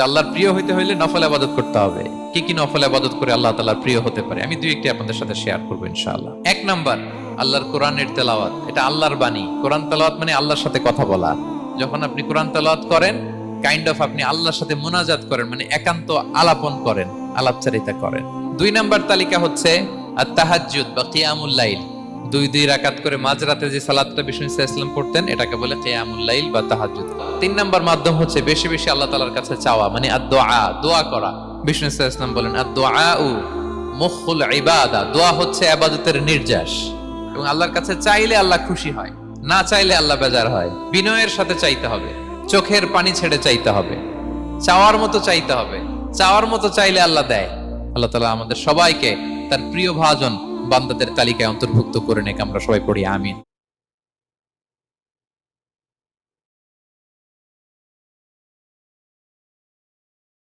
আল্লাহর প্রিয় হইতে হইলে নফল ইবাদত করতে হবে। কি কি নফল ইবাদত করে আল্লাহ তাআলার প্রিয় হতে পারে আমি দুই একটি আপনাদের সাথে শেয়ার করব ইনশাআল্লাহ। এক নাম্বার, আল্লাহর কোরআনের তেলাওয়াত। এটা আল্লাহর বাণী। কোরআন তেলাওয়াত মানে আল্লাহর সাথে কথা বলা। যখন আপনি কোরআন তেলাওয়াত করেন, কাইন্ড অফ আপনি আল্লাহর সাথে মুনাজাত করেন, মানে একান্ত আলাপন করেন, আলাপচারিতা করেন। দুই নাম্বার তালিকা হচ্ছে আত-তাহাজ্জুদ বা কিয়ামুল লাইল। দুই রাকাত করে মাঝরাতে যে সালাতটা বিষ্ণু সাল্লাল্লাহু আলাইহি ওয়াসাল্লাম পড়তেন, এটাকে বলে কিয়ামুল লাইল বা তাহাজ্জুদ। তিন নাম্বার মাধ্যম হচ্ছে বেশি বেশি আল্লাহ তাআলার কাছে চাওয়া, মানে আদ-দুআ, দোয়া করা। বিষ্ণু সাল্লাল্লাহু আলাইহি ওয়াসাল্লাম বলেন আদ-দুআউ মুখুল ইবাদা, দোয়া হচ্ছে ইবাদতের নির্যাস। এবং আল্লাহর কাছে চাইলে আল্লাহ খুশি হয়, না চাইলে আল্লাহ বেজার হয়। বিনয়ের সাথে চাইতে হবে, চোখের পানি ছেড়ে চাইতে হবে, চাওয়ার মতো চাইতে হবে। চাওয়ার মতো চাইলে আল্লাহ দেয়। আল্লাহ তাআলা আমাদের সবাইকে তার প্রিয় ভাজন বান্দাদের তালিকায় অন্তর্ভুক্ত করে নেক। আমরা সবাই পড়ি আমিন।